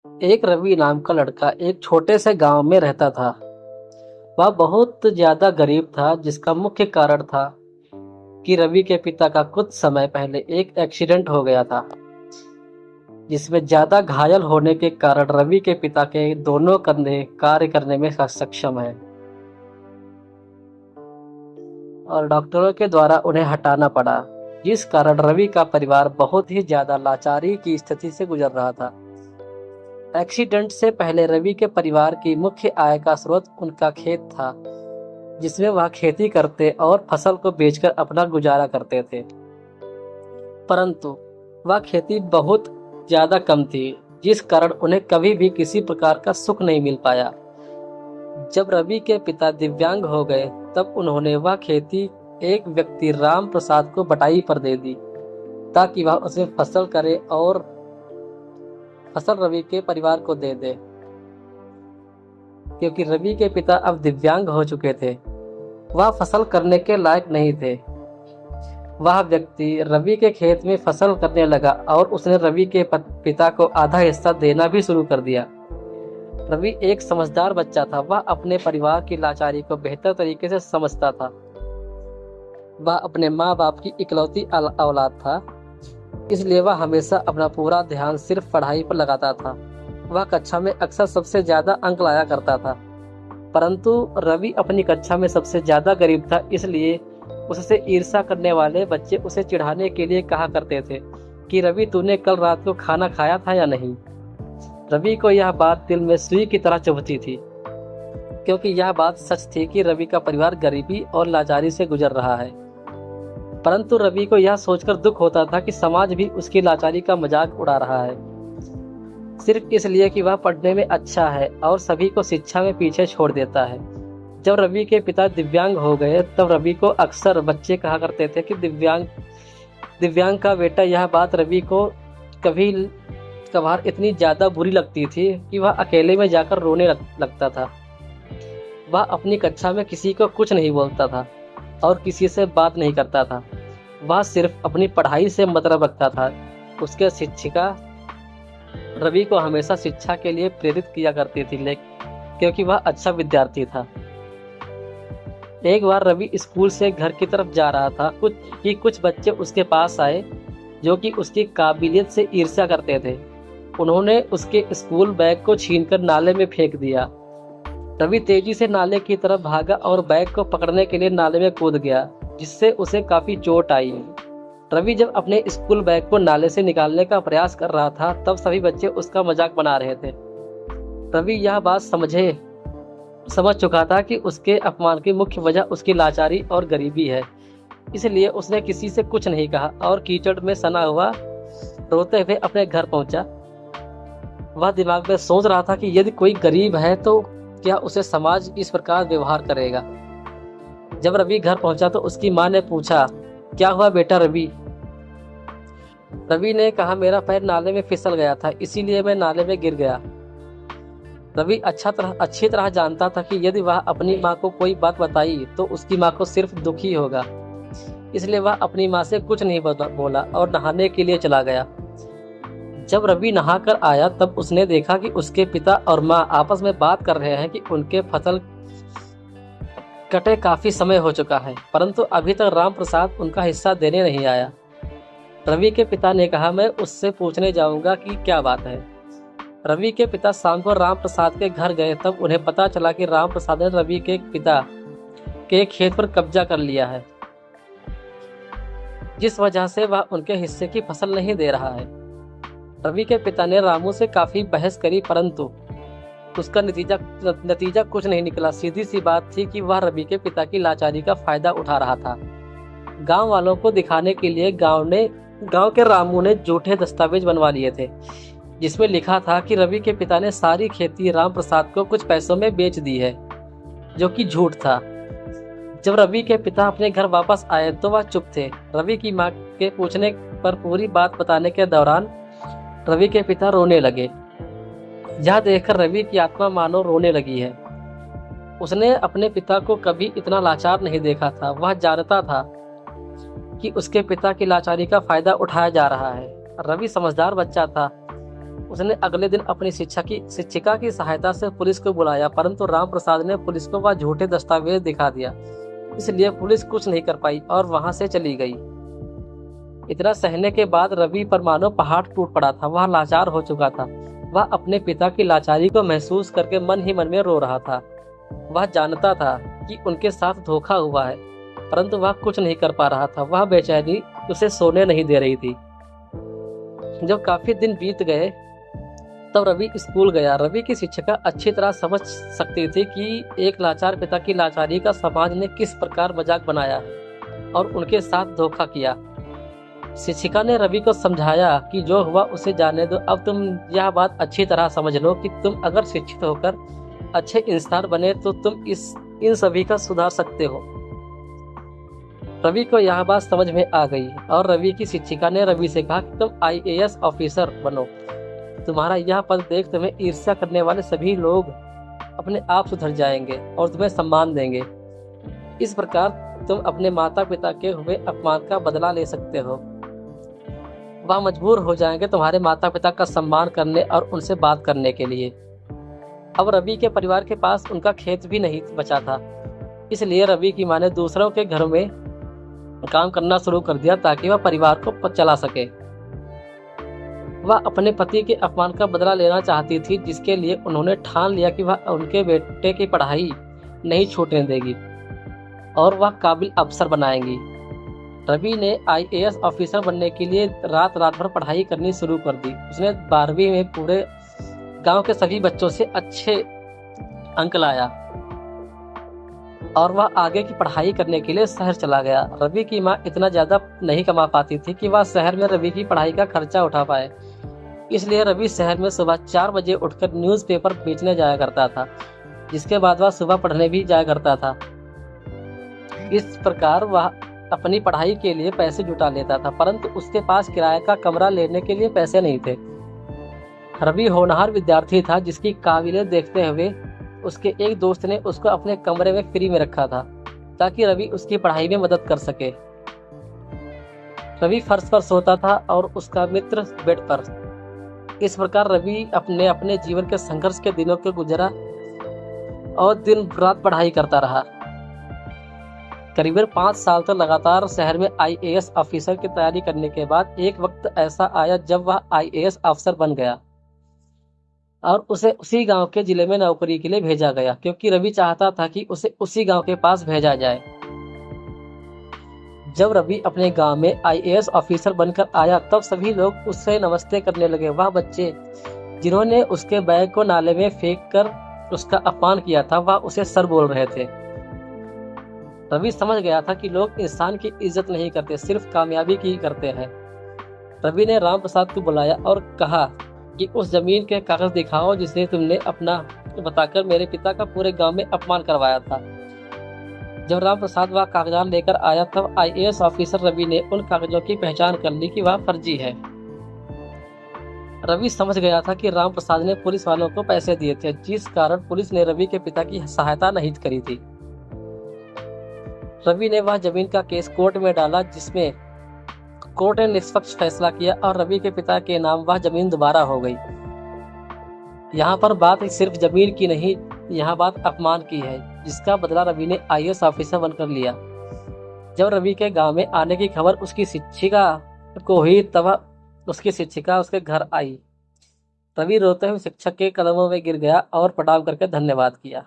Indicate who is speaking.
Speaker 1: एक रवि नाम का लड़का एक छोटे से गांव में रहता था। वह बहुत ज्यादा गरीब था, जिसका मुख्य कारण था कि रवि के पिता का कुछ समय पहले एक एक्सीडेंट हो गया था, जिसमें ज्यादा घायल होने के कारण रवि के पिता के दोनों कंधे कार्य करने में सक्षम है और डॉक्टरों के द्वारा उन्हें हटाना पड़ा, जिस कारण रवि का परिवार बहुत ही ज्यादा लाचारी की स्थिति से गुजर रहा था। एक्सीडेंट से पहले रवि के परिवार की मुख्य आय का स्रोत उनका खेत था, जिसमें वह खेती करते और फसल को बेचकर अपना गुजारा करते थे। परंतु वह खेती बहुत ज्यादा कम थी, जिस कारण उन्हें कभी भी किसी प्रकार का सुख नहीं मिल पाया। जब रवि के पिता दिव्यांग हो गए, तब उन्होंने वह खेती एक व्यक्ति राम प्रसाद को बटाई पर दे दी, ताकि वह उसमें फसल करे और फसल रवि के परिवार को दे दे। क्योंकि रवि के पिता अब दिव्यांग हो चुके थे, वह फसल करने के लायक नहीं थे। वह व्यक्ति रवि के खेत में फसल करने लगा और उसने रवि के पिता को आधा हिस्सा देना भी शुरू कर दिया। रवि एक समझदार बच्चा था, वह अपने परिवार की लाचारी को बेहतर तरीके से समझता था। वह अपने माँ बाप की इकलौती औलाद था, इसलिए वह हमेशा अपना पूरा ध्यान सिर्फ पढ़ाई पर लगाता था। वह कक्षा में अक्सर सबसे ज्यादा अंक लाया करता था। परंतु रवि अपनी कक्षा में सबसे ज्यादा गरीब था, इसलिए उससे ईर्ष्या करने वाले बच्चे उसे चिढ़ाने के लिए कहा करते थे कि रवि, तूने कल रात को खाना खाया था या नहीं। रवि को यह बात दिल में सुई की तरह चुभती थी, क्योंकि यह बात सच थी कि रवि का परिवार गरीबी और लाचारी से गुजर रहा है। परंतु रवि को यह सोचकर दुख होता था कि समाज भी उसकी लाचारी का मजाक उड़ा रहा है, सिर्फ इसलिए कि वह पढ़ने में अच्छा है और सभी को शिक्षा में पीछे छोड़ देता है। जब रवि के पिता दिव्यांग हो गए, तब रवि को अक्सर बच्चे कहा करते थे कि दिव्यांग का बेटा। यह बात रवि को कभी कभार इतनी ज्यादा बुरी लगती थी कि वह अकेले में जाकर रोने लगता था। वह अपनी कक्षा में किसी को कुछ नहीं बोलता था और किसी से बात नहीं करता था। वह सिर्फ अपनी पढ़ाई से मतलब रखता था। उसके शिक्षिका रवि को हमेशा शिक्षा के लिए प्रेरित किया करती थी, क्योंकि वह अच्छा विद्यार्थी था। एक बार रवि स्कूल से घर की तरफ जा रहा था कुछ बच्चे उसके पास आए, जो कि उसकी काबिलियत से ईर्ष्या करते थे। उन्होंने उसके स्कूल बैग को छीनकर नाले में फेंक दिया। रवि तेजी से नाले की तरफ भागा और बैग को पकड़ने के लिए नाले में कूद गया, जिससे उसे काफी चोट आई। रवि जब अपने स्कूल बैग को नाले से निकालने का प्रयास कर रहा था, तब सभी बच्चे उसका मजाक बना रहे थे। रवि यह बात समझ चुका था कि उसके अपमान की मुख्य वजह उसकी लाचारी और गरीबी है, इसलिए उसने किसी से कुछ नहीं कहा और कीचड़ में सना हुआ रोते हुए अपने घर पहुंचा। वह दिमाग में सोच रहा था कि यदि कोई गरीब है तो क्या उसे समाज इस प्रकार व्यवहार करेगा। जब रवि घर पहुंचा तो उसकी मां ने पूछा, क्या हुआ बेटा रवि? रवि ने कहा, मेरा पैर नाले में फिसल गया था, इसीलिए मैं नाले में गिर गया। रवि अच्छी तरह जानता था कि यदि वह अपनी मां को कोई बात बताई तो उसकी मां को सिर्फ दुख ही होगा, इसलिए वह अपनी मां से कुछ नहीं बोला और नहाने के लिए चला गया। जब रवि नहाकर आया, तब उसने देखा कि उसके पिता और मां आपस में बात कर रहे हैं कि उनके फसल कटे काफी समय हो चुका है, परंतु अभी तक राम प्रसाद उनका हिस्सा देने नहीं आया। रवि के पिता ने कहा, मैं उससे पूछने जाऊंगा कि क्या बात है। रवि के पिता शाम को राम प्रसाद के घर गए, तब उन्हें पता चला कि राम प्रसाद ने रवि के पिता के खेत पर कब्जा कर लिया है, जिस वजह से वह उनके हिस्से की फसल नहीं दे रहा है। रवि के पिता ने रामू से काफी बहस करी, परंतु उसका नतीजा कुछ नहीं निकला। सीधी सी बात थी कि वह रवि के पिता की लाचारी का फायदा उठा रहा था। गांव वालों को दिखाने के लिए गांव के रामू ने झूठे दस्तावेज बनवा लिए थे, जिसमें लिखा था कि रवि के पिता ने सारी खेती राम प्रसाद को कुछ पैसों में बेच दी है, जो कि झूठ था। जब रवि के पिता अपने घर वापस आए तो वह चुप थे। रवि की मां के पूछने पर पूरी बात बताने के दौरान रवि के पिता रोने लगे। यह देखकर रवि की आत्मा मानो रोने लगी है। उसने अपने पिता को कभी इतना लाचार नहीं देखा था। वह जानता था कि उसके पिता की लाचारी का फायदा उठाया जा रहा है। रवि समझदार बच्चा था, उसने अगले दिन अपनी शिक्षिका की सहायता से पुलिस को बुलाया, परंतु राम प्रसाद ने पुलिस को वह झूठे दस्तावेज दिखा दिया, इसलिए पुलिस कुछ नहीं कर पाई और वहां से चली गई। इतना सहने के बाद रवि पर मानो पहाड़ टूट पड़ा था। वह लाचार हो चुका था। वह अपने पिता की लाचारी को महसूस करके मन ही मन में रो रहा था। वह जानता था कि उनके साथ धोखा हुआ है, परंतु वह कुछ नहीं कर पा रहा था। वह बेचैनी उसे सोने नहीं दे रही थी। जब काफी दिन बीत गए तब रवि स्कूल गया। रवि की शिक्षिका अच्छी तरह समझ सकती थी कि एक लाचार पिता की लाचारी का समाज ने किस प्रकार मजाक बनाया है और उनके साथ धोखा किया। शिक्षिका ने रवि को समझाया कि जो हुआ उसे जाने दो। अब तुम यह बात अच्छी तरह समझ लो कि तुम अगर शिक्षित होकर अच्छे इंसान बने तो तुम इन सभी का सुधार सकते हो। रवि को यह बात समझ में आ गई और रवि की शिक्षिका ने रवि से कहा कि तुम IAS ऑफिसर बनो। तुम्हारा यह पद देख तुम्हें ईर्ष्या करने वाले सभी लोग अपने आप सुधर जाएंगे और तुम्हें सम्मान देंगे। इस प्रकार तुम अपने माता पिता के हुए अपमान का बदला ले सकते हो। वह मजबूर हो जाएंगे तुम्हारे माता पिता का सम्मान करने और उनसे बात करने के लिए। अब रवि के परिवार के पास उनका खेत भी नहीं बचा था, इसलिए रवि की मां ने दूसरों के घर में काम करना शुरू कर दिया ताकि वह परिवार को चला सके। वह अपने पति के अपमान का बदला लेना चाहती थी, जिसके लिए उन्होंने ठान लिया कि वह उनके बेटे की पढ़ाई नहीं छूटने देगी और वह काबिल अफसर बनाएंगी। रवि ने IAS ऑफिसर बनने के लिए रात भर पढ़ाई करनी शुरू कर दी। उसने 12वीं में पूरे गांव के सभी बच्चों से अच्छे अंक लाया और वह आगे की पढ़ाई करने के लिए शहर चला गया। रवि की मां इतना ज्यादा नहीं कमा पाती थी कि वह शहर में रवि की पढ़ाई का खर्चा उठा पाए, इसलिए रवि शहर में सुबह 4 बजे उठकर न्यूज़पेपर बेचने जाया करता था, जिसके बाद वह सुबह पढ़ने भी जाया करता था। इस प्रकार वह अपनी पढ़ाई के लिए पैसे जुटा लेता था, परंतु उसके पास किराए का कमरा लेने के लिए पैसे नहीं थे। रवि होनहार विद्यार्थी था, जिसकी काबिलियत देखते हुए उसके एक दोस्त ने उसको अपने कमरे में फ्री में रखा था ताकि रवि उसकी पढ़ाई में मदद कर सके। रवि फर्श पर सोता था और उसका मित्र बेड पर। इस प्रकार रवि अपने जीवन के संघर्ष के दिनों को गुजरा और दिन रात पढ़ाई करता रहा। करीबन 5 साल तक लगातार शहर में IAS ऑफिसर की तैयारी करने के बाद एक वक्त ऐसा आया जब वह IAS अफसर बन गया और उसे उसी गांव के जिले में नौकरी के लिए भेजा गया, क्योंकि रवि चाहता था कि उसे उसी गांव के पास भेजा जाए। जब रवि अपने गांव में IAS ऑफिसर बनकर आया तब सभी लोग उससे नमस्ते करने लगे। वह बच्चे जिन्होंने उसके बैग को नाले में फेंक कर उसका अपमान किया था, वह उसे सर बोल रहे थे। रवि समझ गया था कि लोग इंसान की इज्जत नहीं करते, सिर्फ कामयाबी की करते हैं। रवि ने राम प्रसाद को बुलाया और कहा कि उस जमीन के कागज दिखाओ जिसे तुमने अपना बताकर मेरे पिता का पूरे गांव में अपमान करवाया था। जब राम प्रसाद वह कागजात लेकर आया तब IAS ऑफिसर रवि ने उन कागजों की पहचान कर ली कि वह फर्जी है। रवि समझ गया था कि राम प्रसाद ने पुलिस वालों को पैसे दिए थे, जिस कारण पुलिस ने रवि के पिता की सहायता नहीं करी थी। रवि ने वह जमीन का केस कोर्ट में डाला, जिसमें कोर्ट ने निष्पक्ष फैसला किया और रवि के पिता के नाम वह जमीन दोबारा हो गई। यहाँ पर बात सिर्फ जमीन की नहीं, यहाँ बात अपमान की है, जिसका बदला रवि ने IAS ऑफिसर बनकर लिया। जब रवि के गांव में आने की खबर उसकी शिक्षिका को हुई तब उसकी शिक्षिका उसके घर आई। रवि रोते हुए शिक्षक के कदमों में गिर गया और प्रणाम करके धन्यवाद किया।